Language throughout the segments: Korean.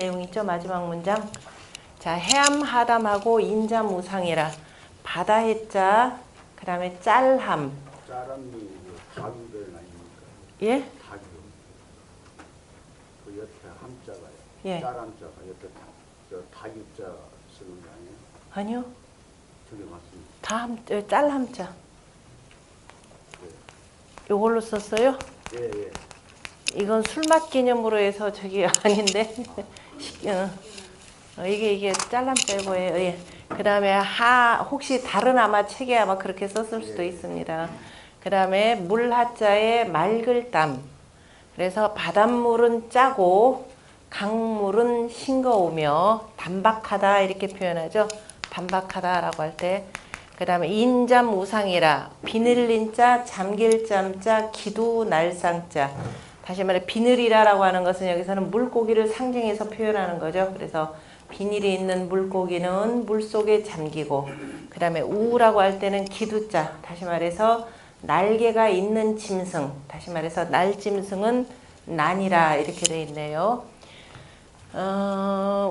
내용 있죠? 마지막 문장. 자, 해암 하담하고 인잠 우상이라. 바다 해자, 그 다음에 짤함. 짤함이 다규별 아닙니까? 예? 다규. 그 옆에 함자가요. 예. 짤함자가 옆에 다규자 쓰는 거 아니에요? 아니요. 저게 맞습니다. 짤함자. 네. 요걸로 썼어요? 예, 예. 이건 술맛 개념으로 해서 저기 아닌데. 이게 짤람빼고예요. 예. 그 다음에 혹시 다른 아마 책에 아마 그렇게 썼을 수도 있습니다. 그 다음에 물하자에 맑을 땀. 그래서 바닷물은 짜고 강물은 싱거우며 단박하다 이렇게 표현하죠. 단박하다라고 할 때. 그 다음에 인잠 우상이라. 비늘린 자, 잠길 잠자, 기두 날상자. 다시 말해 비늘이라고 하는 것은 여기서는 물고기를 상징해서 표현하는 거죠. 그래서 비늘이 있는 물고기는 물속에 잠기고, 그 다음에 우라고 할 때는 기두자, 다시 말해서 날개가 있는 짐승, 다시 말해서 날짐승은 난이라 이렇게 되어 있네요.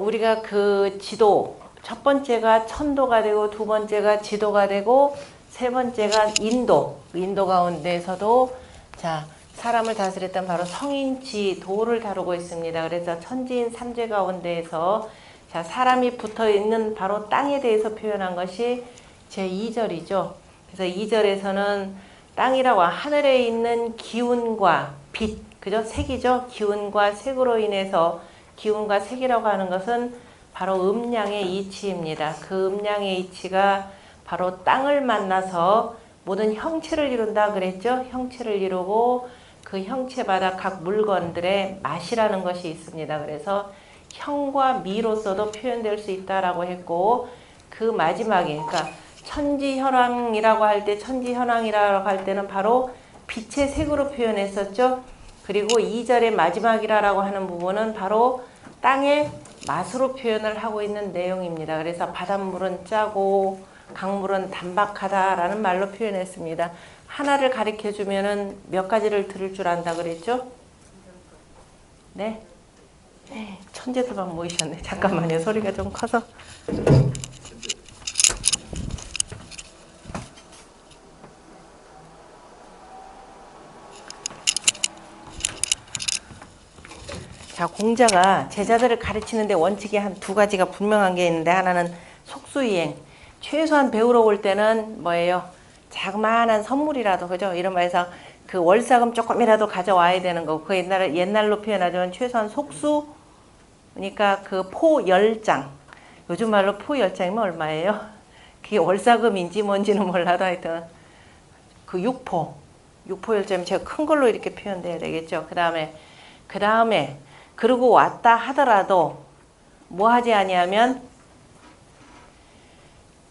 우리가 그 지도, 첫 번째가 천도가 되고 두 번째가 지도가 되고 세 번째가 인도 가운데에서도 자 사람을 다스렸던 바로 성인지 도를 다루고 있습니다. 그래서 천지인 삼재 가운데에서 자 사람이 붙어있는 바로 땅에 대해서 표현한 것이 제2절이죠. 그래서 2절에서는 땅이라고 하늘에 있는 기운과 빛, 그죠? 색이죠. 기운과 색으로 인해서 기운과 색이라고 하는 것은 바로 음양의 이치입니다. 그 음양의 이치가 바로 땅을 만나서 모든 형체를 이룬다 그랬죠. 형체를 이루고 그 형체마다 각 물건들의 맛이라는 것이 있습니다. 그래서 형과 미로서도 표현될 수 있다라고 했고, 그 마지막에 그러니까 천지현황이라고 할 때 천지현황이라고 할 때는 바로 빛의 색으로 표현했었죠. 그리고 2절의 마지막이라고 하는 부분은 바로 땅의 맛으로 표현을 하고 있는 내용입니다. 그래서 바닷물은 짜고 강물은 단박하다라는 말로 표현했습니다. 하나를 가르쳐 주면은 몇 가지를 들을 줄 안다 그랬죠? 네? 천재들 막 모이셨네. 잠깐만요. 소리가 좀 커서. 자, 공자가 제자들을 가르치는데 원칙이 한 두 가지가 분명한 게 있는데, 하나는 속수이행. 최소한 배우러 올 때는 뭐예요? 자그마한 선물이라도, 그죠? 이런 말에서 그 월사금 조금이라도 가져와야 되는 거고, 그 옛날로 표현하자면 최소한 속수, 그러니까 그 포 10장. 요즘 말로 포 10장이면 얼마예요? 그게 월사금인지 뭔지는 몰라도 하여튼 그 육포 10장이면 제가 큰 걸로 이렇게 표현돼야 되겠죠. 그 다음에 그러고 왔다 하더라도 뭐 하지 아니하면,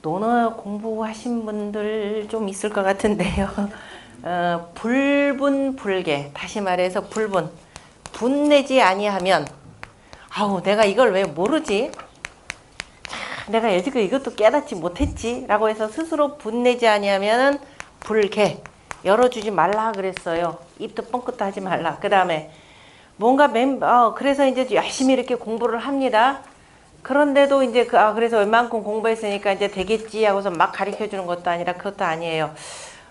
논어 공부하신 분들 좀 있을 것 같은데요. 불분불개, 다시 말해서 분내지 아니하면, 아우 내가 이걸 왜 모르지? 내가 여지껏 이것도 깨닫지 못했지? 라고 해서 스스로 분내지 아니하면 불개, 열어주지 말라 그랬어요. 입도 뻥끗도 하지 말라. 그 다음에 뭔가 그래서 이제 열심히 이렇게 공부를 합니다. 그런데도 이제 그래서 웬만큼 공부했으니까 이제 되겠지 하고서 막 가르쳐 주는 것도 아니라 그것도 아니에요.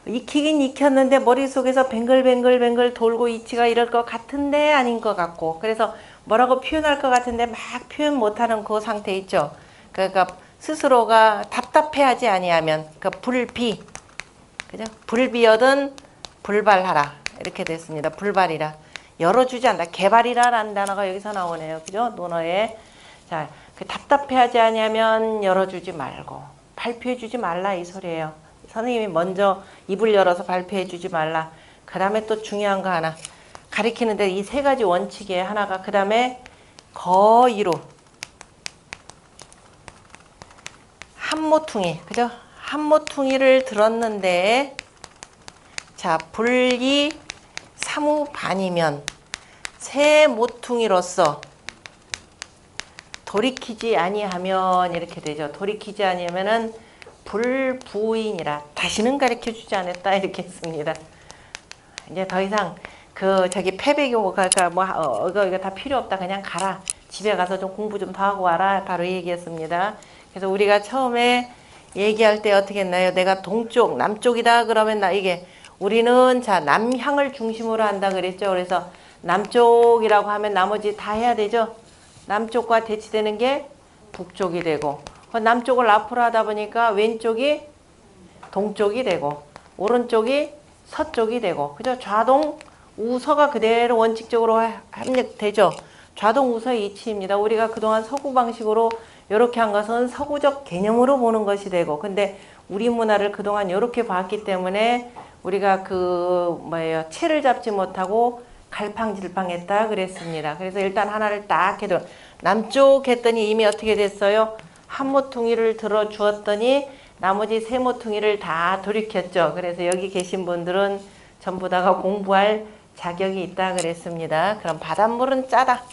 익히긴 익혔는데 머릿속에서 뱅글뱅글 돌고 이치가 이럴 것 같은데 아닌 것 같고, 그래서 뭐라고 표현할 것 같은데 막 표현 못하는 그 상태 있죠. 그러니까 스스로가 답답해하지 아니하면 그 불비, 그죠? 불비여든 불발하라 이렇게 됐습니다. 불발이라. 열어주지 않는다. 개발이라는 단어가 여기서 나오네요. 그죠? 논어에. 자, 그 답답해하지 아니하면 열어주지 말고 발표해주지 말라 이 소리예요. 선생님이 먼저 입을 열어서 발표해주지 말라. 그 다음에 또 중요한 거 하나 가리키는데 이 세 가지 원칙이에요. 하나가 그 다음에 거의로 한모퉁이, 그죠? 한모퉁이를 들었는데 자 불기 사무반이면 새 모퉁이로서 돌이키지 아니하면 이렇게 되죠. 돌이키지 아니하면은 불부인이라, 다시는 가르쳐 주지 않았다 이렇게 했습니다. 이제 더 이상 그 저기 패배교가 이거 다 필요 없다, 그냥 가라. 집에 가서 좀 공부 좀 더 하고 와라. 바로 이 얘기였습니다. 그래서 우리가 처음에 얘기할 때 어떻게 했나요? 내가 동쪽, 남쪽이다 그러면 이게 우리는 자 남향을 중심으로 한다 그랬죠. 그래서 남쪽이라고 하면 나머지 다 해야 되죠. 남쪽과 대치되는 게 북쪽이 되고 남쪽을 앞으로 하다 보니까 왼쪽이 동쪽이 되고 오른쪽이 서쪽이 되고 그죠? 좌동 우서가 그대로 원칙적으로 합력되죠. 좌동 우서의 이치입니다. 우리가 그동안 서구 방식으로 이렇게 한 것은 서구적 개념으로 보는 것이 되고 근데 우리 문화를 그동안 이렇게 봤기 때문에 우리가 채를 잡지 못하고 갈팡질팡했다 그랬습니다. 그래서 일단 하나를 딱 해도 남쪽 했더니 이미 어떻게 됐어요? 한 모퉁이를 들어 주었더니 나머지 세 모퉁이를 다 돌이켰죠. 그래서 여기 계신 분들은 전부 다가 공부할 자격이 있다 그랬습니다. 그럼 바닷물은 짜다.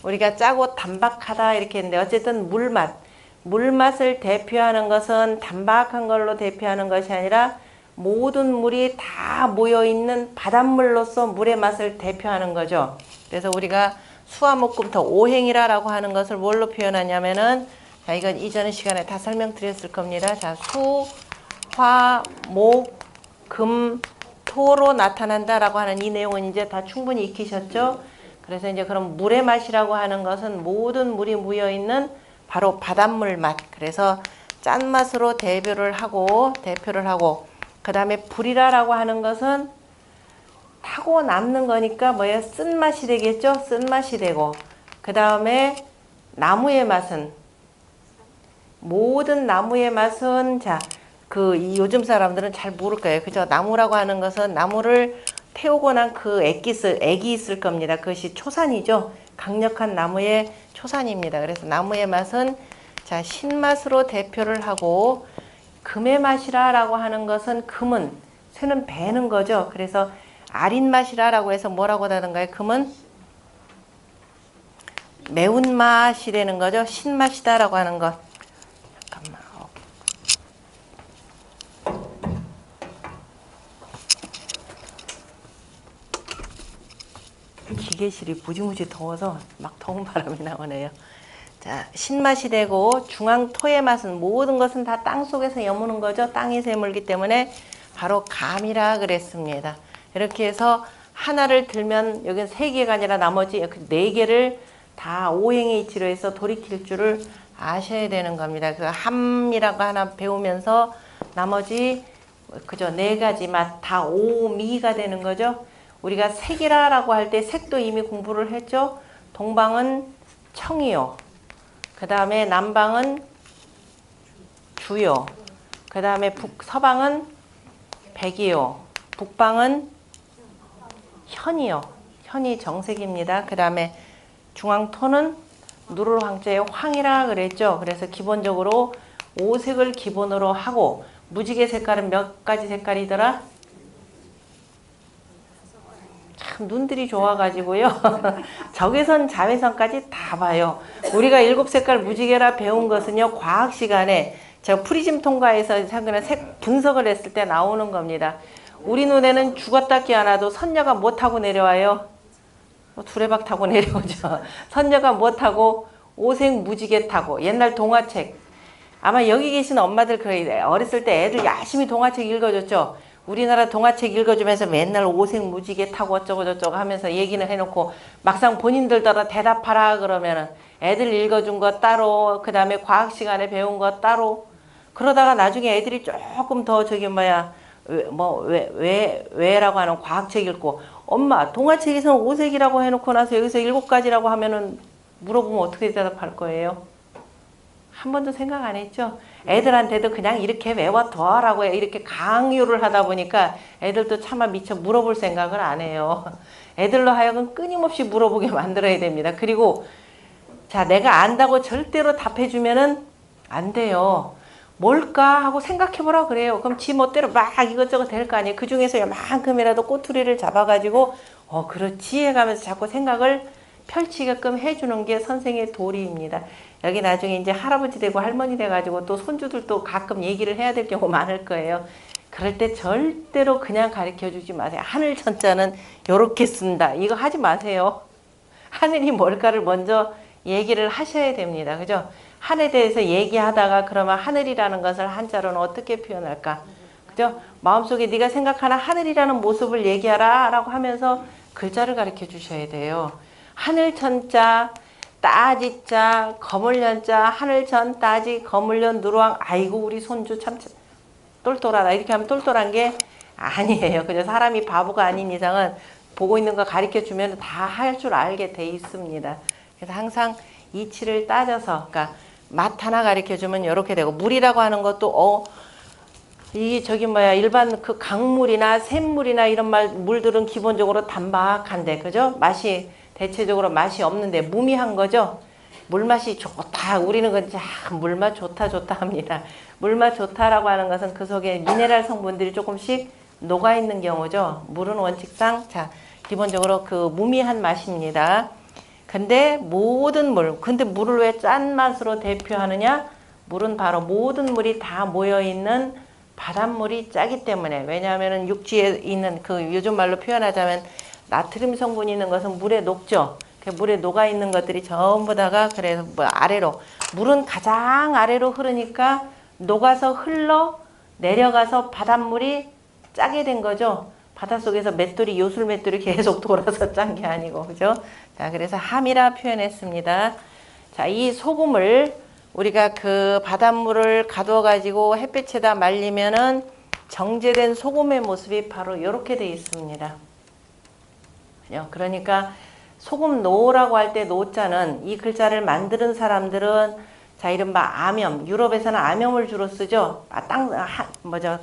우리가 짜고 담박하다 이렇게 했는데 어쨌든 물맛을 대표하는 것은 담박한 걸로 대표하는 것이 아니라 모든 물이 다 모여있는 바닷물로서 물의 맛을 대표하는 거죠. 그래서 우리가 수화목금토 오행이라고 하는 것을 뭘로 표현하냐면은 자 이건 이전 시간에 다 설명드렸을 겁니다. 자 수, 화, 목, 금, 토로 나타난다라고 하는 이 내용은 이제 다 충분히 익히셨죠. 그래서 이제 그럼 물의 맛이라고 하는 것은 모든 물이 모여있는 바로 바닷물 맛. 그래서 짠맛으로 대표를 하고 그 다음에 불이라고 하는 것은 타고 남는 거니까 뭐예요? 쓴맛이 되겠죠? 쓴맛이 되고 그 다음에 나무의 맛은 모든 나무의 맛은 요즘 사람들은 잘 모를 거예요. 그죠? 나무라고 하는 것은 나무를 태우고 난 그 액이 있을 겁니다. 그것이 초산이죠. 강력한 나무의 초산입니다. 그래서 나무의 맛은 신맛으로 대표를 하고 금의 맛이라고 하는 것은 금은 쇠는 베는 거죠. 그래서 아린 맛이라고 해서 뭐라고 하는가요? 금은 매운맛이 되는 거죠. 신맛이다라고 하는 것. 잠깐만. 기계실이 무지무지 더워서 막 더운 바람이 나오네요. 자, 신맛이 되고 중앙토의 맛은 모든 것은 다 땅속에서 여무는 거죠. 땅에서 여물기 때문에 바로 감이라 그랬습니다. 이렇게 해서 하나를 들면 여기는 3개가 아니라 나머지 4개를 다 오행의 이치로 해서 돌이킬 줄을 아셔야 되는 겁니다. 그 함이라고 하나 배우면서 나머지 그죠 4가지 맛 다 오미가 되는 거죠. 우리가 색이라고 할 때 색도 이미 공부를 했죠. 동방은 청이요. 그 다음에 남방은 주요. 그 다음에 서방은 백이요. 북방은 현이요. 현이 정색입니다. 그 다음에 중앙토는 누를 황자의 황이라 그랬죠. 그래서 기본적으로 5색을 기본으로 하고 무지개 색깔은 몇 가지 색깔이더라? 참 눈들이 좋아가지고요. 적외선, 자외선까지 다 봐요. 우리가 7색깔 무지개라 배운 것은요. 과학 시간에 제가 프리즘 통과해서 색 분석을 했을 때 나오는 겁니다. 우리 눈에는 죽었다 깨어나도 선녀가 뭐 타고 내려와요? 두레박 타고 내려오죠. 선녀가 뭐 타고? 5색 무지개 타고. 옛날 동화책. 아마 여기 계신 엄마들 어렸을 때 애들 열심히 동화책 읽어줬죠. 우리나라 동화책 읽어주면서 맨날 5색 무지개 타고 어쩌고저쩌고 하면서 얘기는 해놓고 막상 본인들더러 대답하라 그러면은 애들 읽어준 거 따로 그 다음에 과학 시간에 배운 거 따로 그러다가 나중에 애들이 조금 더 왜라고 하는 과학책 읽고 엄마 동화책에서는 5색이라고 해놓고 나서 여기서 7가지라고 하면은 물어보면 어떻게 대답할 거예요? 한 번도 생각 안 했죠? 애들한테도 그냥 이렇게 외워둬라고 이렇게 강요를 하다 보니까 애들도 차마 미처 물어볼 생각을 안 해요. 애들로 하여금 끊임없이 물어보게 만들어야 됩니다. 그리고 내가 안다고 절대로 답해주면은 안 돼요. 뭘까 하고 생각해보라 그래요. 그럼 지 멋대로 막 이것저것 될 거 아니에요. 그 중에서 요만큼이라도 꼬투리를 잡아가지고 그렇지 해가면서 자꾸 생각을 펼치게끔 해주는 게 선생의 도리입니다. 여기 나중에 이제 할아버지 되고 할머니 돼가지고 또 손주들도 가끔 얘기를 해야 될 경우 많을 거예요. 그럴 때 절대로 그냥 가르쳐주지 마세요. 하늘 천자는 요렇게 쓴다. 이거 하지 마세요. 하늘이 뭘까를 먼저 얘기를 하셔야 됩니다. 그죠? 한에 대해서 얘기하다가 그러면 하늘이라는 것을 한자로는 어떻게 표현할까? 그죠? 마음속에 네가 생각하는 하늘이라는 모습을 얘기하라 라고 하면서 글자를 가르쳐 주셔야 돼요. 하늘천자, 따지자, 거물련자, 하늘천, 따지, 거물련, 누르왕. 아이고 우리 손주 참 똘똘하다. 이렇게 하면 똘똘한 게 아니에요. 그죠? 사람이 바보가 아닌 이상은 보고 있는 거 가르쳐 주면 다 할 줄 알게 돼 있습니다. 그래서 항상 이치를 따져서, 그러니까 맛 하나 가르쳐 주면 이렇게 되고, 물이라고 하는 것도 이 저기 뭐야 일반 그 강물이나 샘물이나 이런 물들은 기본적으로 단박한데, 그죠? 맛이 대체적으로 맛이 없는데 무미한 거죠. 물맛이 좋다. 우리는 그냥 물맛 좋다 합니다. 물맛 좋다라고 하는 것은 그 속에 미네랄 성분들이 조금씩 녹아 있는 경우죠. 물은 원칙상 기본적으로 그 무미한 맛입니다. 근데 모든 근데 물을 왜 짠 맛으로 대표하느냐? 물은 바로 모든 물이 다 모여 있는 바닷물이 짜기 때문에. 왜냐하면 육지에 있는 그 요즘 말로 표현하자면 나트륨 성분이 있는 것은 물에 녹죠. 그 물에 녹아 있는 것들이 전부 다가 그래서 아래로, 물은 가장 아래로 흐르니까 녹아서 흘러 내려가서 바닷물이 짜게 된 거죠. 바닷속에서 맷돌이, 요술 맷돌이 계속 돌아서 짠 게 아니고, 그죠? 자, 그래서 함이라 표현했습니다. 자, 이 소금을 우리가 그 바닷물을 가둬 가지고 햇빛에다 말리면은 정제된 소금의 모습이 바로 이렇게 돼 있습니다. 그러니까 소금 노라고 할 때 노자는 이 글자를 만드는 사람들은 자, 이른바 암염, 유럽에서는 암염을 주로 쓰죠.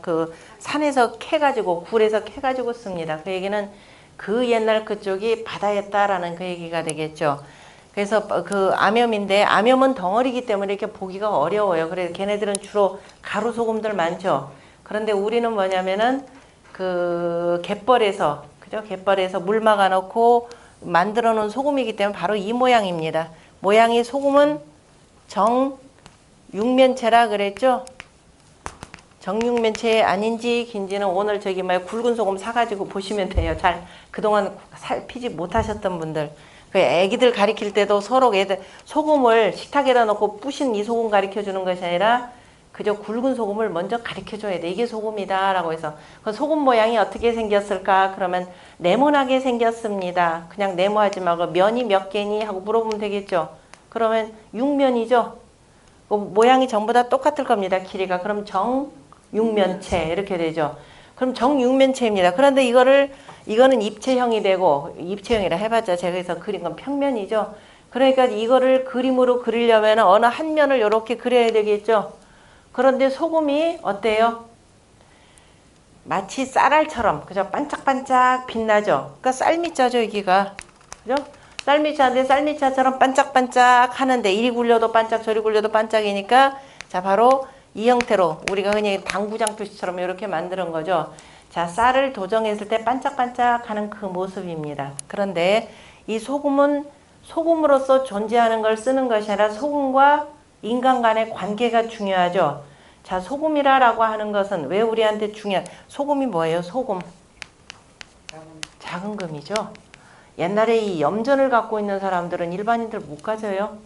그 산에서 캐가지고, 굴에서 캐가지고 씁니다. 그 얘기는 그 옛날 그쪽이 바다였다라는 그 얘기가 되겠죠. 그래서 그 암염인데, 암염은 덩어리이기 때문에 이렇게 보기가 어려워요. 그래서 걔네들은 주로 가루 소금들 많죠. 그런데 우리는 뭐냐면은 그 갯벌에서, 그죠? 갯벌에서 물 막아 놓고 만들어 놓은 소금이기 때문에 바로 이 모양입니다. 모양이 소금은 정육면체라 그랬죠? 정육면체 아닌지 긴지는 오늘 저기 굵은 소금 사가지고 보시면 돼요. 잘 그동안 살피지 못하셨던 분들. 그 애기들 가리킬 때도 서로 애들 소금을 식탁에다 놓고 부신 이 소금 가르쳐 주는 것이 아니라 그저 굵은 소금을 먼저 가르쳐 줘야 돼. 이게 소금이다 라고 해서. 그 소금 모양이 어떻게 생겼을까? 그러면 네모나게 생겼습니다. 그냥 네모하지 말고 면이 몇 개니 하고 물어보면 되겠죠. 그러면 육면이죠. 그 모양이 전부 다 똑같을 겁니다. 길이가. 그럼 정육면체 이렇게 되죠. 그럼 정육면체입니다. 그런데 이거는 입체형이 되고, 입체형이라 해봤자 제가 여기서 그린 건 평면이죠. 그러니까 이거를 그림으로 그리려면 어느 한 면을 이렇게 그려야 되겠죠. 그런데 소금이 어때요? 마치 쌀알처럼, 그죠? 반짝반짝 빛나죠. 그러니까 쌀미자죠, 여기가. 그죠? 쌀미자인데 쌀미자처럼 반짝반짝 하는데 이리 굴려도 반짝 저리 굴려도 반짝이니까, 자, 바로 이 형태로 우리가 흔히 당구장 표시처럼 이렇게 만드는 거죠. 자, 쌀을 도정했을 때 반짝반짝 하는 그 모습입니다. 그런데 이 소금은 소금으로서 존재하는 걸 쓰는 것이 아니라 소금과 인간 간의 관계가 중요하죠. 자, 소금이라고 하는 것은 왜 우리한테 소금이 뭐예요? 소금. 작은 금이죠. 옛날에 이 염전을 갖고 있는 사람들은 일반인들 못 가져요.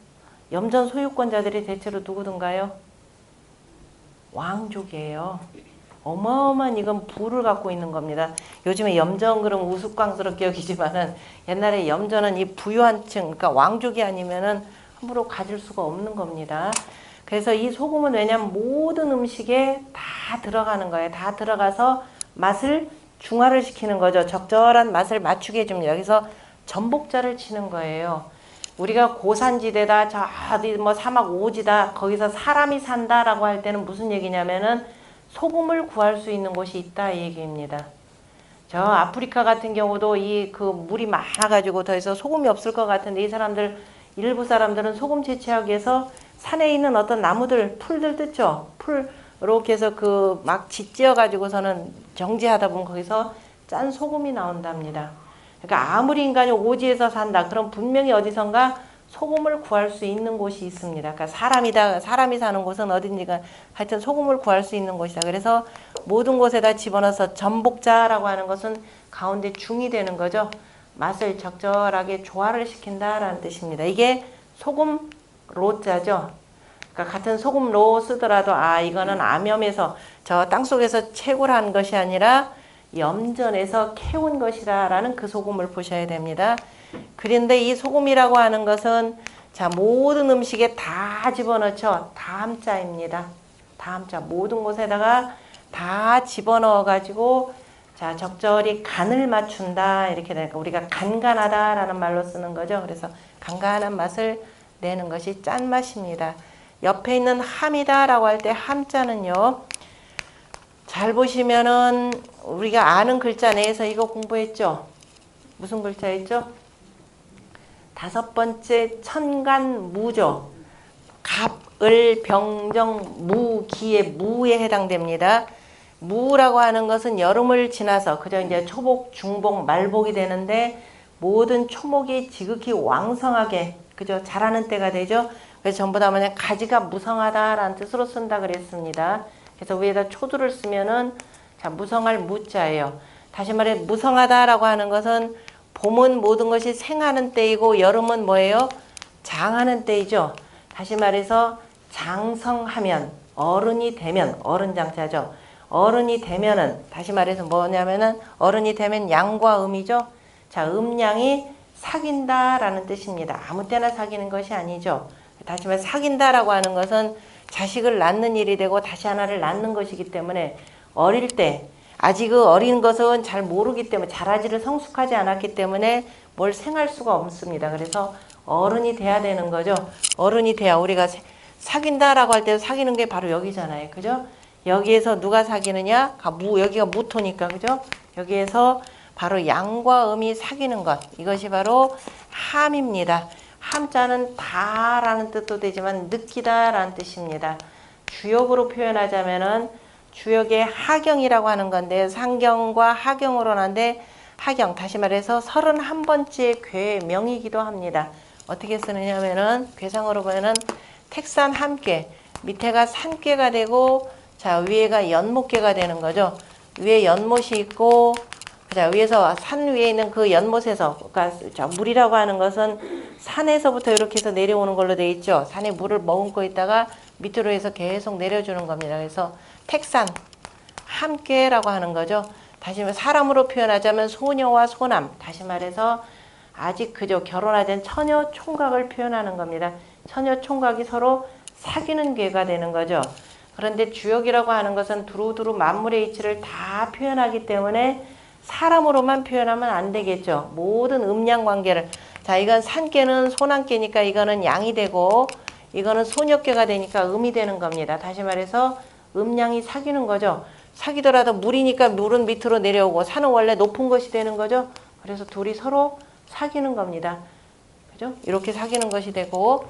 염전 소유권자들이 대체로 누구든가요? 왕족이에요. 어마어마한 이건 부를 갖고 있는 겁니다. 요즘에 염전 그럼 우스꽝스럽게 여기지만은 옛날에 염전은 이 부유한 층, 그러니까 왕족이 아니면은 함부로 가질 수가 없는 겁니다. 그래서 이 소금은 왜냐면 모든 음식에 다 들어가는 거예요. 다 들어가서 맛을 중화를 시키는 거죠. 적절한 맛을 맞추게 해줍니다. 여기서 전복자를 치는 거예요. 우리가 고산지대다, 저 어디 뭐 사막 오지다, 거기서 사람이 산다라고 할 때는 무슨 얘기냐면은 소금을 구할 수 있는 곳이 있다 이 얘기입니다. 저 아프리카 같은 경우도 이 그 물이 많아가지고 더 이상 소금이 없을 것 같은데 이 사람들 일부 사람들은 소금 채취하기 위해서 산에 있는 어떤 나무들, 풀들 뜯죠. 풀 이렇게 해서 그 막 짓지어 가지고서는 정제하다 보면 거기서 짠 소금이 나온답니다. 그러니까 아무리 인간이 오지에서 산다, 그럼 분명히 어디선가 소금을 구할 수 있는 곳이 있습니다. 그러니까 사람이 사는 곳은 어딘지가 하여튼 소금을 구할 수 있는 곳이다. 그래서 모든 곳에다 집어넣어서 전복자라고 하는 것은 가운데 중이 되는 거죠. 맛을 적절하게 조화를 시킨다라는 뜻입니다. 이게 소금 로자죠. 그러니까 같은 소금 로 쓰더라도 이거는 암염에서 저 땅속에서 채굴한 것이 아니라 염전에서 캐온 것이다라는 그 소금을 보셔야 됩니다. 그런데 이 소금이라고 하는 것은 자 모든 음식에 다 집어넣죠. 다함자입니다. 다함자 모든 곳에다가 다 집어넣어 가지고 자 적절히 간을 맞춘다 이렇게 되니까 우리가 간간하다라는 말로 쓰는 거죠. 그래서 간간한 맛을 내는 것이 짠맛입니다. 옆에 있는 함이다라고 할 때 함자는요. 잘 보시면은 우리가 아는 글자 내에서 이거 공부했죠. 무슨 글자였죠? 5번째 천간무죠. 갑, 을, 병정, 무, 기의 무에 해당됩니다. 무라고 하는 것은 여름을 지나서 그저 이제 초복, 중복, 말복이 되는데 모든 초목이 지극히 왕성하게 그저 자라는 때가 되죠. 그래서 전부 다 그냥 가지가 무성하다라는 뜻으로 쓴다 그랬습니다. 그래서 위에다 초두를 쓰면은 자 무성할 무자예요. 다시 말해 무성하다라고 하는 것은 봄은 모든 것이 생하는 때이고 여름은 뭐예요? 장하는 때이죠. 다시 말해서 장성하면 어른이 되면 어른 장자죠. 어른이 되면은 다시 말해서 뭐냐면은 어른이 되면 양과 음이죠. 자 음양이 사귄다라는 뜻입니다. 아무 때나 사귀는 것이 아니죠. 다시 말해 사귄다라고 하는 것은 자식을 낳는 일이 되고 다시 하나를 낳는 것이기 때문에 어릴 때 아직 그 어린 것은 잘 모르기 때문에 자라지를 성숙하지 않았기 때문에 뭘 생할 수가 없습니다. 그래서 어른이 돼야 되는 거죠. 어른이 돼야 우리가 사귄다라고 할 때 사귀는 게 바로 여기잖아요. 그죠? 여기에서 누가 사귀느냐? 여기가 무토니까 그죠? 여기에서 바로 양과 음이 사귀는 것. 이것이 바로 함입니다. 함자는 다라는 뜻도 되지만 느끼다라는 뜻입니다. 주역으로 표현하자면은 주역의 하경이라고 하는 건데 상경과 하경으로 나는데 하경 다시 말해서 31번째 괴명이기도 합니다. 어떻게 쓰느냐면은 괴상으로 보면은 택산 함께 밑에가 산께가 되고 자 위에가 연못께가 되는 거죠. 위에 연못이 있고 자 위에서 산 위에 있는 그 연못에서 그러니까 자, 물이라고 하는 것은 산에서부터 이렇게 해서 내려오는 걸로 되어 있죠. 산에 물을 머금고 있다가 밑으로 해서 계속 내려주는 겁니다. 그래서 택산 함께라고 하는 거죠. 다시 말해 사람으로 표현하자면 소녀와 소남 다시 말해서 아직 그저 결혼하지 않은 처녀 총각을 표현하는 겁니다. 처녀 총각이 서로 사귀는 궤가 되는 거죠. 그런데 주역이라고 하는 것은 두루두루 만물의 이치를 다 표현하기 때문에 사람으로만 표현하면 안 되겠죠. 모든 음양 관계를 자 이건 산께는 소남께니까 이거는 양이 되고 이거는 소녀께가 되니까 음이 되는 겁니다. 다시 말해서 음양이 사귀는 거죠. 사귀더라도 물이니까 물은 밑으로 내려오고 산은 원래 높은 것이 되는 거죠. 그래서 둘이 서로 사귀는 겁니다. 그죠? 이렇게 사귀는 것이 되고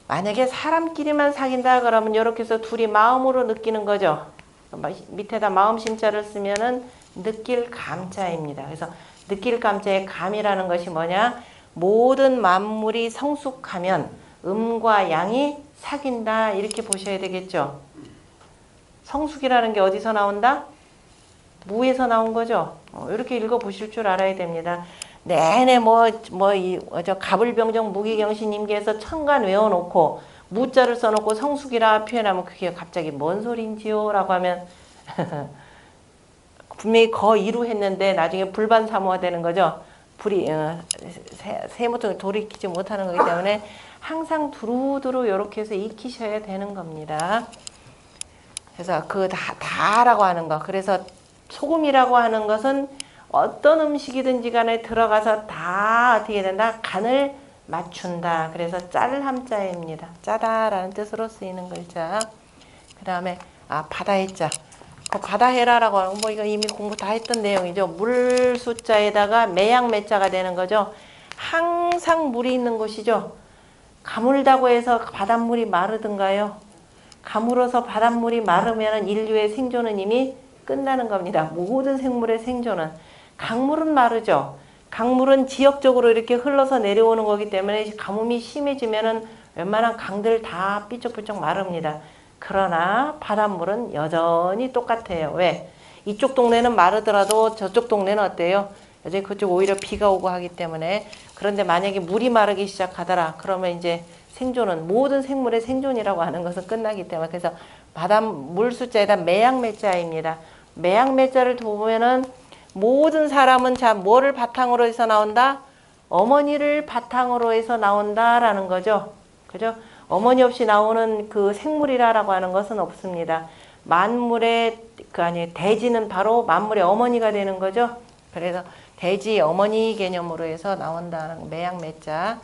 만약에 사람끼리만 사귄다 그러면 이렇게 해서 둘이 마음으로 느끼는 거죠. 밑에다 마음 심자를 쓰면은 느낄 감자입니다. 그래서 느낄 감자의 감이라는 것이 뭐냐? 모든 만물이 성숙하면 음과 양이 사귄다 이렇게 보셔야 되겠죠. 성숙이라는 게 어디서 나온다? 무에서 나온 거죠. 이렇게 읽어 보실 줄 알아야 됩니다. 내내 저 가불병정 무기경신님께서 천간 외워놓고 무자를 써놓고 성숙이라 표현하면 그게 갑자기 뭔 소린지요? 라고 하면 분명히 거이루 했는데 나중에 불반사모가 되는 거죠. 불이 세모통을 돌이키지 못하는 거기 때문에 항상 두루두루 이렇게 해서 익히셔야 되는 겁니다. 그래서 그 다라고 하는 거. 그래서 소금이라고 하는 것은 어떤 음식이든지 간에 들어가서 다 어떻게 된다? 간을 맞춘다. 그래서 짤 함자입니다. 짜다라는 뜻으로 쓰이는 글자. 그 다음에 바다의 자. 그 바다해라라고 하는 거 이거 이미 공부 다 했던 내용이죠. 물 숫자에다가 매양 매자가 되는 거죠. 항상 물이 있는 곳이죠. 가물다고 해서 바닷물이 마르든가요? 가물어서 바닷물이 마르면 인류의 생존은 이미 끝나는 겁니다. 모든 생물의 생존은. 강물은 마르죠. 강물은 지역적으로 이렇게 흘러서 내려오는 거기 때문에 가뭄이 심해지면은 웬만한 강들 다 삐쩍삐쩍 마릅니다. 그러나 바닷물은 여전히 똑같아요. 왜? 이쪽 동네는 마르더라도 저쪽 동네는 어때요? 여전히 그쪽 오히려 비가 오고 하기 때문에 그런데 만약에 물이 마르기 시작하더라. 그러면 이제 생존은 모든 생물의 생존이라고 하는 것은 끝나기 때문에 그래서 바닷물 숫자에다 매양매자입니다. 매양매자를 보면은 모든 사람은 자 뭐를 바탕으로 해서 나온다? 어머니를 바탕으로 해서 나온다라는 거죠. 그죠? 어머니 없이 나오는 그 생물이라고 하는 것은 없습니다. 만물의 대지는 바로 만물의 어머니가 되는 거죠. 그래서 대지 어머니 개념으로 해서 나온다는 매양매자.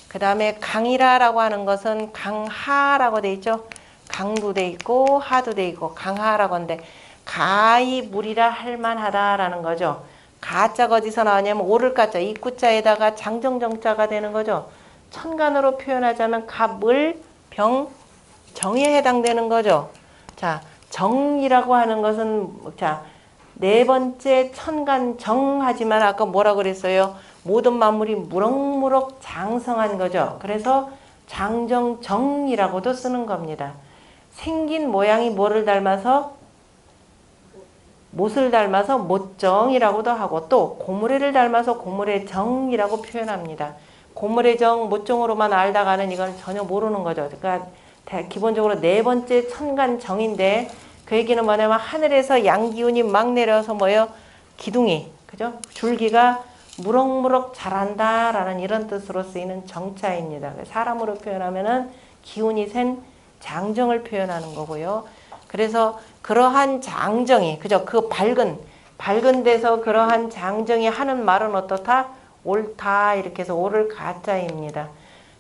그 다음에 강이라라고 하는 것은 강하라고 돼 있죠. 강도 돼 있고 하도 돼 있고 강하라고 하는데 가히 물이라 할만하다라는 거죠. 가자가 어디서 나왔냐면 오를 가자 입구자에다가 장정정자가 되는 거죠. 천간으로 표현하자면 갑을 병 정에 해당되는 거죠. 자 정이라고 하는 것은 자 네 번째 천간 정하지만 아까 뭐라고 그랬어요? 모든 만물이 무럭무럭 장성한 거죠. 그래서 장정정이라고도 쓰는 겁니다. 생긴 모양이 뭐를 닮아서? 못을 닮아서 못정이라고도 하고 또 고무래를 닮아서 고무래정이라고 표현합니다. 고무래정, 못정으로만 알다가는 이건 전혀 모르는 거죠. 그러니까 기본적으로 네 번째 천간정인데 그 얘기는 뭐냐면 하늘에서 양기운이 막 내려서 뭐예요? 기둥이, 그죠? 줄기가 무럭무럭 자란다라는 이런 뜻으로 쓰이는 정자입니다. 사람으로 표현하면은 기운이 센 장정을 표현하는 거고요. 그래서 그러한 장정이, 그죠? 그 밝은 데서 그러한 장정이 하는 말은 어떻다? 옳다. 이렇게 해서 옳을 가짜입니다.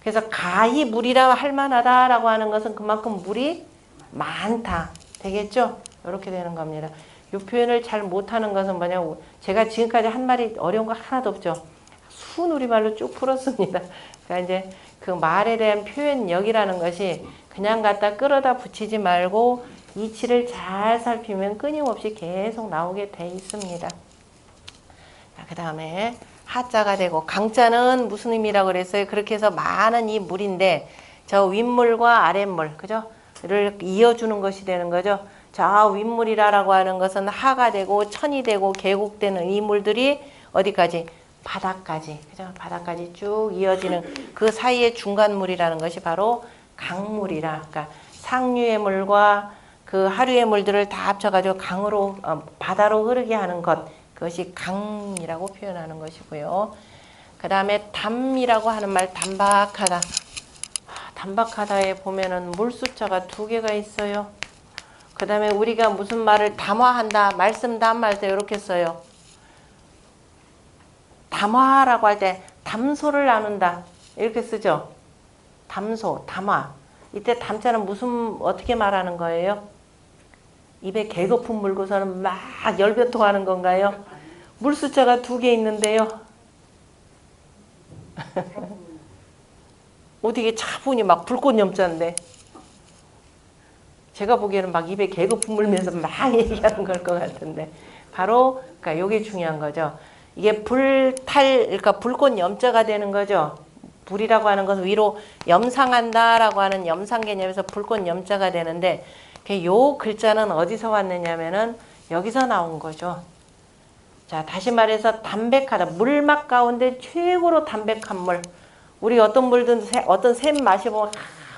그래서 가히 물이라 할 만하다라고 하는 것은 그만큼 물이 많다. 되겠죠? 이렇게 되는 겁니다. 이 표현을 잘 못하는 것은 뭐냐면 제가 지금까지 한 말이 어려운 거 하나도 없죠. 순우리말로 쭉 풀었습니다. 그러니까 이제 그 말에 대한 표현력이라는 것이 그냥 갖다 끌어다 붙이지 말고 이치를 잘 살피면 끊임없이 계속 나오게 돼 있습니다. 그 다음에 하자가 되고 강자는 무슨 의미라고 그랬어요? 그렇게 해서 많은 이 물인데 저 윗물과 아랫물, 그죠? 를 이어주는 것이 되는 거죠. 저 윗물이라고 하는 것은 하가 되고 천이 되고 계곡되는 이 물들이 어디까지? 바닥까지, 그죠? 바닥까지 쭉 이어지는 그 사이의 중간물이라는 것이 바로 강물이라. 그러니까 상류의 물과 그 하류의 물들을 다 합쳐가지고 강으로 바다로 흐르게 하는 것, 그것이 강이라고 표현하는 것이고요. 그 다음에 담이라고 하는 말, 담박하다. 담박하다에 보면은 물 숫자가 2개가 있어요. 그 다음에 우리가 무슨 말을 담화한다, 말씀 담할 때 이렇게 써요. 담화라고 할 때 담소를 나눈다 이렇게 쓰죠. 담소, 담화. 이때 담자는 어떻게 말하는 거예요? 입에 개거품 물고서는 막 열변통하는 건가요? 물 숫자가 2개 있는데요. 어떻게 차분히 막 불꽃 염자인데 제가 보기에는 막 입에 개거품 물면서 막 얘기하는 걸 것 같은데 바로 그러니까 이게 중요한 거죠. 이게 그러니까 불꽃 염자가 되는 거죠. 불이라고 하는 것은 위로 염상한다라고 하는 염상 개념에서 불꽃 염자가 되는데 요 글자는 어디서 왔느냐면은 여기서 나온 거죠. 자, 다시 말해서 담백하다. 물맛 가운데 최고로 담백한 물. 우리 어떤 물든 어떤 샘 마셔보면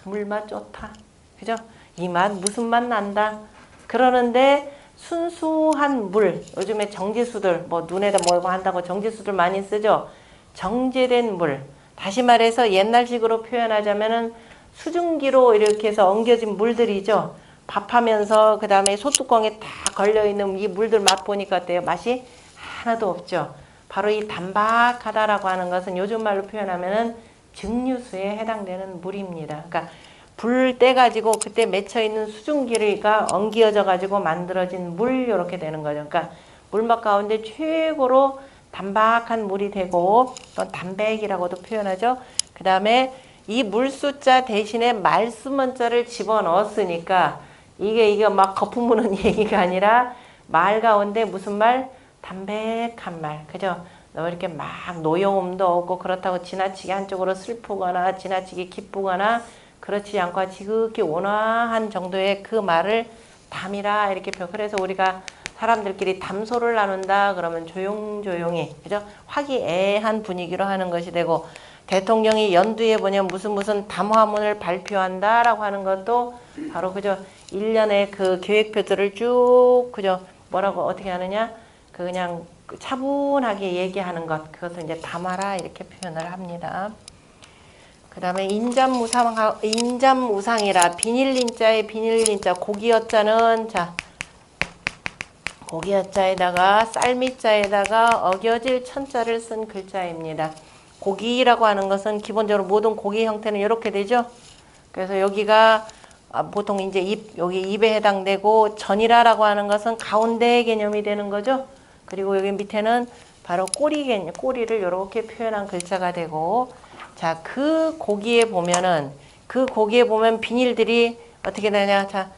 물맛 좋다. 그죠? 이 맛 무슨 맛 난다. 그러는데 순수한 물. 요즘에 정제수들 뭐 눈에다 뭐 한다고 정제수들 많이 쓰죠. 정제된 물. 다시 말해서 옛날식으로 표현하자면은 수증기로 이렇게 해서 엉겨진 물들이죠. 밥하면서 그 다음에 소뚜껑에 다 걸려있는 이 물들 맛보니까 어때요? 맛이 하나도 없죠. 바로 이 담박하다라고 하는 것은 요즘 말로 표현하면은 증류수에 해당되는 물입니다. 그러니까 불 떼가지고 그때 맺혀있는 수증기가 엉겨져 가지고 만들어진 물 이렇게 되는 거죠. 그러니까 물맛 가운데 최고로 담박한 물이 되고 또 담백이라고도 표현하죠. 그 다음에 이 물 숫자 대신에 말씀 문자를 집어넣었으니까 이게 막 거품 무는 얘기가 아니라 말 가운데 무슨 말? 담백한 말. 그죠? 너 이렇게 막 노여움도 없고 그렇다고 지나치게 한쪽으로 슬프거나 지나치게 기쁘거나 그렇지 않고 지극히 온화한 정도의 그 말을 담이라 이렇게 그래서 우리가 사람들끼리 담소를 나눈다 그러면 조용조용히, 그죠? 화기애애한 분위기로 하는 것이 되고, 대통령이 연두에 보면 무슨 담화문을 발표한다라고 하는 것도 바로 그죠? 일련의 그 계획표들을 쭉 그죠? 뭐라고 어떻게 하느냐? 그냥 차분하게 얘기하는 것, 그것을 이제 담화라 이렇게 표현을 합니다. 그 다음에 인잠우상이라 비닐린자의 비닐린자 고기여자는 자 고기여자에다가 쌀미자에다가 어겨질 천자를 쓴 글자입니다. 고기라고 하는 것은 기본적으로 모든 고기 형태는 이렇게 되죠. 그래서 여기가 보통 이제 여기 입에 해당되고, 전이라라고 하는 것은 가운데 개념이 되는 거죠. 그리고 여기 밑에는 바로 꼬리 개념, 꼬리를 이렇게 표현한 글자가 되고, 자, 그 고기에 보면 비닐들이 어떻게 되냐. 자,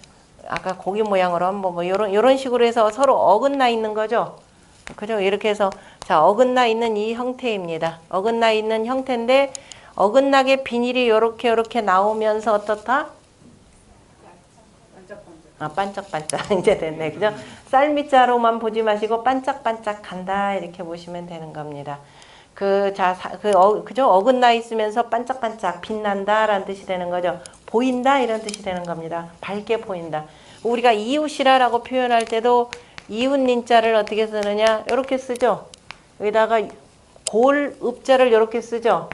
아까 고기 모양으로 한번 요런 식으로 해서 서로 어긋나 있는 거죠. 그죠? 이렇게 해서, 자, 어긋나 있는 이 형태입니다. 어긋나 있는 형태인데, 어긋나게 비닐이 요렇게 나오면서 어떻다? 반짝반짝. 이제 됐네. 그죠? 쌀미자로만 보지 마시고, 반짝반짝 간다. 이렇게 보시면 되는 겁니다. 그죠? 어긋나 있으면서 반짝반짝 빛난다. 라는 뜻이 되는 거죠. 보인다. 이런 뜻이 되는 겁니다. 밝게 보인다. 우리가 이웃이라고 표현할 때도 이웃닌자를 어떻게 쓰느냐? 이렇게 쓰죠. 여기다가 골, 읍자를 이렇게 쓰죠.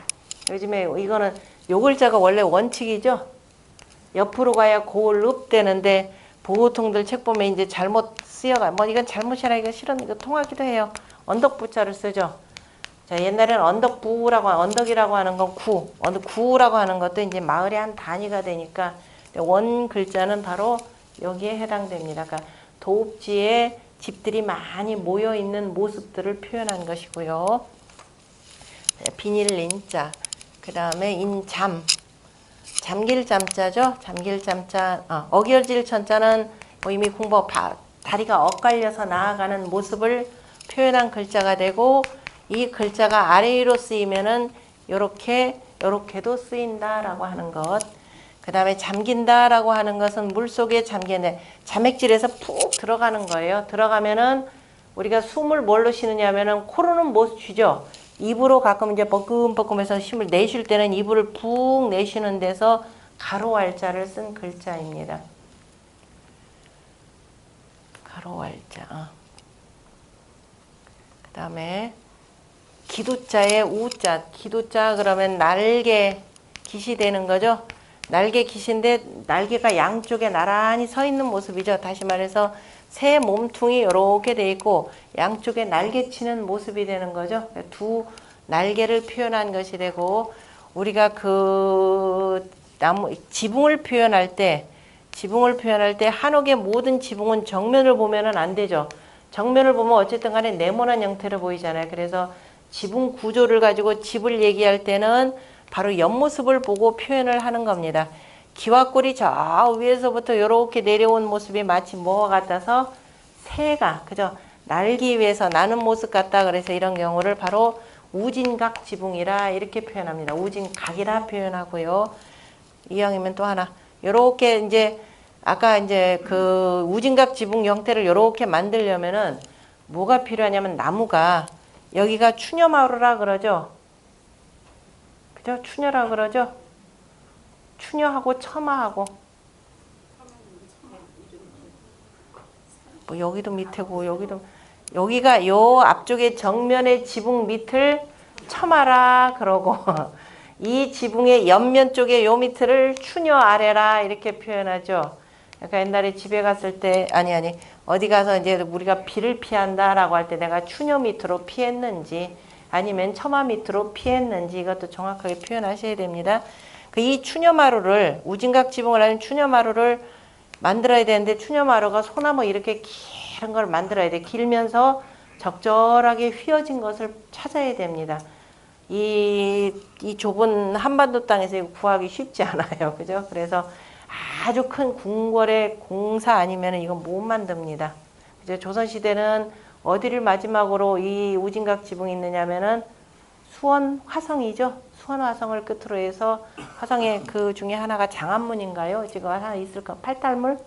요즘에 이거는 요 글자가 원래 원칙이죠. 옆으로 가야 골, 읍 되는데, 보통들 책 보면 이제 잘못 쓰여가, 이건 잘못이라 이거 실은 이거 통하기도 해요. 언덕부자를 쓰죠. 자, 옛날에는 언덕이라고 하는 건 구라고 하는 것도 이제 마을의 한 단위가 되니까, 원 글자는 바로 여기에 해당됩니다. 그러니까 도읍지에 집들이 많이 모여 있는 모습들을 표현한 것이고요. 비닐린자, 그 다음에 인잠, 잠길 잠자죠. 잠길 잠자, 어겨질 천자는 이미 다리가 엇갈려서 나아가는 모습을 표현한 글자가 되고, 이 글자가 아래 위로 쓰이면은 요렇게도 쓰인다라고 하는 것. 그 다음에 잠긴다라고 하는 것은 물속에 잠기는, 자맥질에서 푹 들어가는 거예요. 들어가면은 우리가 숨을 뭘로 쉬느냐면은 코로는 못 쉬죠. 입으로 가끔 이제 버금버금해서 힘을 내쉴 때는 입을 푹 내쉬는 데서 가로알자를 쓴 글자입니다. 가로알자. 그 다음에 기도자의 우자. 기도자 그러면 날개 깃이 되는 거죠. 날개 깃인데 날개가 양쪽에 나란히 서 있는 모습이죠. 다시 말해서 새 몸통이 이렇게 돼 있고 양쪽에 날개치는 모습이 되는 거죠. 두 날개를 표현한 것이 되고, 우리가 그 지붕을 표현할 때 한옥의 모든 지붕은 정면을 보면은 안 되죠. 정면을 보면 어쨌든 간에 네모난 형태로 보이잖아요. 그래서 지붕 구조를 가지고 집을 얘기할 때는 바로 옆모습을 보고 표현을 하는 겁니다. 귀와 꿀이 저 위에서부터 이렇게 내려온 모습이 마치 뭐와 같아서 새가 그죠? 날기 위해서 나는 모습 같다. 그래서 이런 경우를 바로 우진각 지붕이라 이렇게 표현합니다. 우진각이라 표현하고요. 이왕이면 또 하나 이렇게 이제 아까 이제 그 우진각 지붕 형태를 이렇게 만들려면은 뭐가 필요하냐면 나무가, 여기가 추녀마루라 그러죠. 그죠? 추녀라 그러죠. 추녀하고 처마하고 뭐 여기도 밑에고 여기가 요 앞쪽에 정면의 지붕 밑을 처마라 그러고 이 지붕의 옆면 쪽에 요 밑을 추녀 아래라 이렇게 표현하죠. 그러니까 옛날에 집에 갔을 때 어디 가서 이제 우리가 비를 피한다라고 할 때 내가 추녀 밑으로 피했는지 아니면 처마 밑으로 피했는지 이것도 정확하게 표현하셔야 됩니다. 이 추녀마루를 우진각 지붕을 하는 추녀마루를 만들어야 되는데 추녀마루가 소나무 이렇게 길은 걸 만들어야 돼. 길면서 적절하게 휘어진 것을 찾아야 됩니다. 이 좁은 한반도 땅에서 이거 구하기 쉽지 않아요. 그죠? 그래서 아주 큰 궁궐의 공사 아니면 이건 못 만듭니다. 그죠? 조선시대는 어디를 마지막으로 이 우진각 지붕이 있느냐면은 수원 화성이죠. 수원 화성을 끝으로 해서 화성의 그 중에 하나가 장안문인가요? 지금 하나 있을 거 팔달물?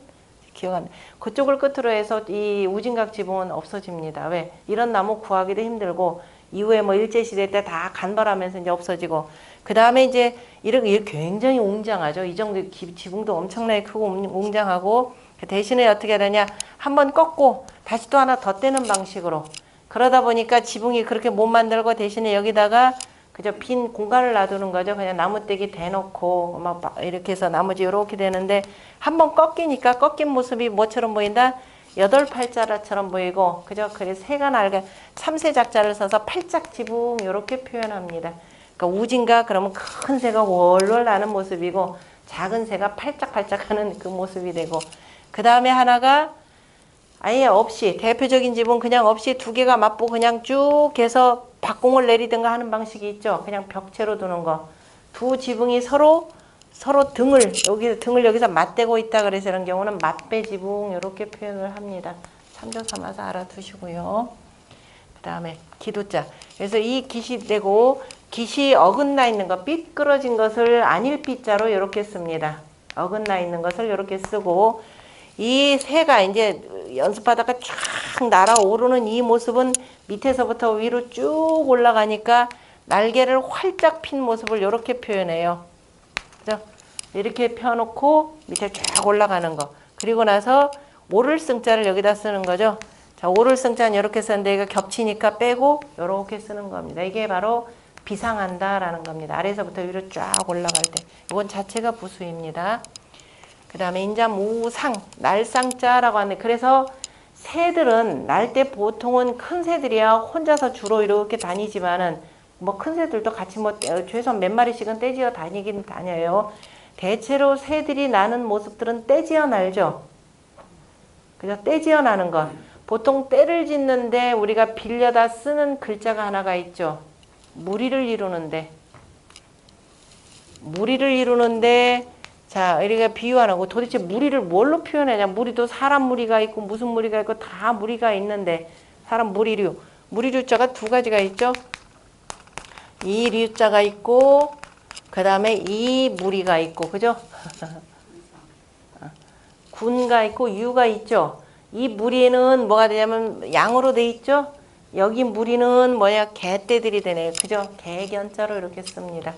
기억 안 나. 그쪽을 끝으로 해서 이 우진각 지붕은 없어집니다. 왜? 이런 나무 구하기도 힘들고 이후에 뭐 일제시대 때 다 간발하면서 이제 없어지고 그 다음에 이제 이렇게 굉장히 웅장하죠. 이 정도 지붕도 엄청나게 크고 웅장하고 대신에 어떻게 하느냐 한번 꺾고 다시 또 하나 더 떼는 방식으로 그러다 보니까 지붕이 그렇게 못 만들고 대신에 여기다가 그저 빈 공간을 놔두는 거죠. 그냥 나무떼기 대놓고 막 이렇게 해서 나머지 이렇게 되는데 한번 꺾이니까 꺾인 모습이 뭐처럼 보인다? 8팔자라처럼 보이고 그죠? 그래서 새가 날개 참새작자를 써서 팔짝 지붕 이렇게 표현합니다. 그러니까 우진가 그러면 큰 새가 월월 나는 모습이고 작은 새가 팔짝팔짝 하는 그 모습이 되고 그 다음에 하나가 아예 없이 대표적인 지붕 그냥 없이 두 개가 맞고 그냥 쭉 해서 박공을 내리든가 하는 방식이 있죠. 그냥 벽체로 두는 거. 두 지붕이 서로 등을 여기서 맞대고 있다 그래서 이런 경우는 맞배 지붕 이렇게 표현을 합니다. 참조 삼아서 알아두시고요. 그 다음에 기도자. 그래서 이 깃이 되고 깃이 어긋나 있는 거 삐뚤어진 것을 안일삐자로 이렇게 씁니다. 어긋나 있는 것을 이렇게 쓰고 이 새가 이제 연습하다가 쫙 날아오르는 이 모습은 밑에서부터 위로 쭉 올라가니까 날개를 활짝 핀 모습을 이렇게 표현해요. 그죠? 이렇게 펴놓고 밑에 쫙 올라가는 거. 그리고 나서 오를 승자를 여기다 쓰는 거죠. 자, 오를 승자는 이렇게 쓰는데 이거 겹치니까 빼고 이렇게 쓰는 겁니다. 이게 바로 비상한다라는 겁니다. 아래서부터 위로 쫙 올라갈 때. 이건 자체가 부수입니다. 그 다음에 인잠 우상, 날상자라고 하는데 그래서 새들은 날 때 보통은 큰 새들이야 혼자서 주로 이렇게 다니지만은 뭐 큰 새들도 같이 뭐 최소한 몇 마리씩은 떼지어 다니긴 다녀요. 대체로 새들이 나는 모습들은 떼지어 날죠. 그죠? 떼지어 나는 것. 보통 떼를 짓는데 우리가 빌려다 쓰는 글자가 하나가 있죠. 무리를 이루는데 자, 우리가 비유하는 거 도대체 무리를 뭘로 표현하냐? 무리도 사람 무리가 있고 무슨 무리가 있고 다 무리가 있는데 사람 무리류자가 두 가지가 있죠. 이 류자가 있고 그 다음에 이 무리가 있고 그죠? 군가 있고 유가 있죠. 이 무리는 뭐가 되냐면 양으로 돼 있죠. 여기 무리는 뭐야? 개떼들이 되네요. 그죠? 개견자로 이렇게 씁니다.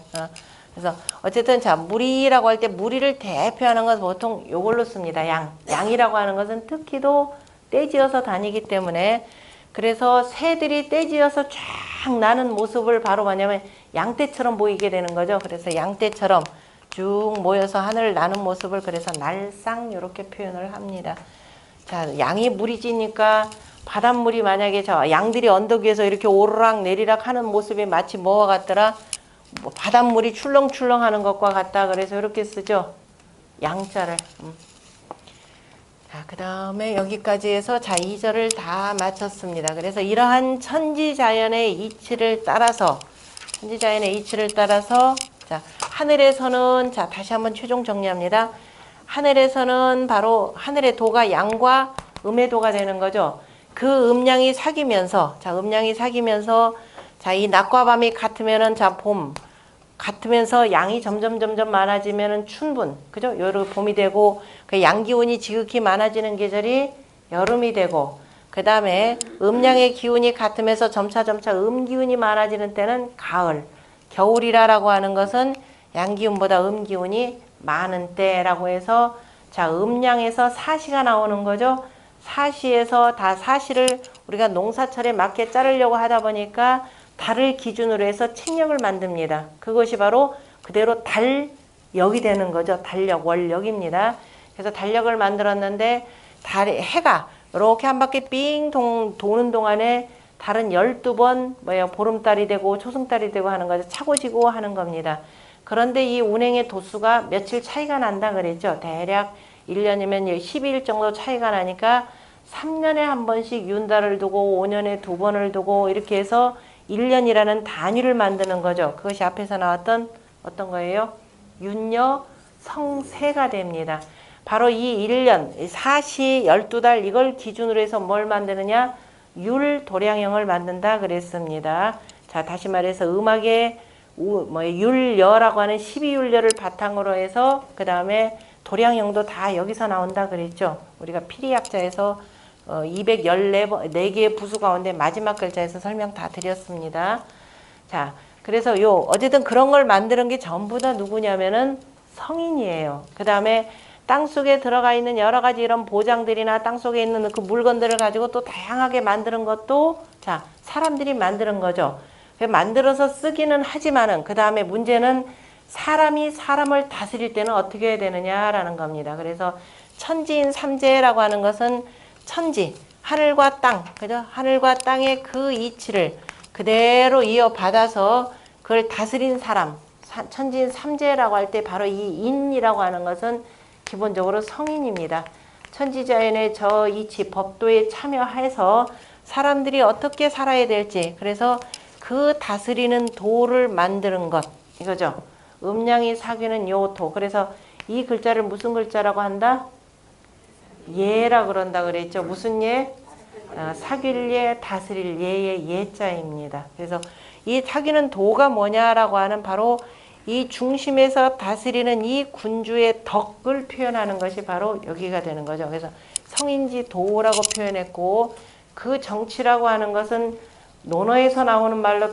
그래서 어쨌든 자 무리라고 할 때 무리를 대표하는 것은 보통 요걸로 씁니다. 양이라고 하는 것은 특히도 떼지어서 다니기 때문에 그래서 새들이 떼지어서 쫙 나는 모습을 바로 뭐냐면 양떼처럼 보이게 되는 거죠. 그래서 양떼처럼 쭉 모여서 하늘을 나는 모습을 그래서 날상 이렇게 표현을 합니다. 자 양이 무리지니까 바닷물이 만약에 저 양들이 언덕 위에서 이렇게 오르락 내리락 하는 모습이 마치 뭐와 같더라? 뭐 바닷물이 출렁출렁 하는 것과 같다. 그래서 이렇게 쓰죠. 양자를. 자, 그 다음에 여기까지 해서 자, 2절을 다 마쳤습니다. 그래서 이러한 천지자연의 이치를 따라서 자, 하늘에서는 자, 다시 한번 최종 정리합니다. 하늘에서는 바로 하늘의 도가 양과 음의 도가 되는 거죠. 그 음양이 사귀면서 자, 이 낮과 밤이 같으면은 자, 봄 같으면서 양이 점점 많아지면은 춘분. 그죠? 여름 봄이 되고 그 양기운이 지극히 많아지는 계절이 여름이 되고 그다음에 음양의 기운이 같으면서 점차 음기운이 많아지는 때는 가을. 겨울이라고 하는 것은 양기운보다 음기운이 많은 때라고 해서 자, 음양에서 사시가 나오는 거죠. 사시에서 다 사시를 우리가 농사철에 맞게 자르려고 하다 보니까 달을 기준으로 해서 책력을 만듭니다. 그것이 바로 그대로 달력이 되는 거죠. 달력, 월력입니다. 그래서 달력을 만들었는데 해가 이렇게 한 바퀴 삥 도는 동안에 달은 12번 보름달이 되고 초승달이 되고 하는 거죠. 차고지고 하는 겁니다. 그런데 이 운행의 도수가 며칠 차이가 난다 그랬죠. 대략 1년이면 12일 정도 차이가 나니까 3년에 한 번씩 윤달을 두고 5년에 2번을 두고 이렇게 해서 1년이라는 단위를 만드는 거죠. 그것이 앞에서 나왔던 어떤 거예요? 윤여 성세가 됩니다. 바로 이 1년, 사시 12달 이걸 기준으로 해서 뭘 만드느냐? 율도량형을 만든다 그랬습니다. 자, 다시 말해서 음악의 율여라고 하는 12율여를 바탕으로 해서 그 다음에 도량형도 다 여기서 나온다 그랬죠. 우리가 피리약자에서 214개의 부수 가운데 마지막 글자에서 설명 다 드렸습니다. 자, 그래서 어쨌든 그런 걸 만드는 게 전부 다 누구냐면은 성인이에요. 그 다음에 땅속에 들어가 있는 여러 가지 이런 보장들이나 땅속에 있는 그 물건들을 가지고 또 다양하게 만드는 것도 자, 사람들이 만드는 거죠. 만들어서 쓰기는 하지만은 그 다음에 문제는 사람이 사람을 다스릴 때는 어떻게 해야 되느냐라는 겁니다. 그래서 천지인 삼재라고 하는 것은 천지, 하늘과 땅, 그죠? 하늘과 땅의 그 이치를 그대로 이어받아서 그걸 다스린 사람, 천지인 삼재라고 할 때 바로 이 인이라고 하는 것은 기본적으로 성인입니다. 천지자연의 저 이치, 법도에 참여해서 사람들이 어떻게 살아야 될지, 그래서 그 다스리는 도를 만드는 것, 이거죠. 음양이 사귀는 요토. 그래서 이 글자를 무슨 글자라고 한다? 예라 그런다 그랬죠. 무슨 예? 사귈 예, 다스릴 예의 예자입니다. 그래서 이 사귀는 도가 뭐냐라고 하는 바로 이 중심에서 다스리는 이 군주의 덕을 표현하는 것이 바로 여기가 되는 거죠. 그래서 성인지 도라고 표현했고 그 정치라고 하는 것은 논어에서 나오는 말로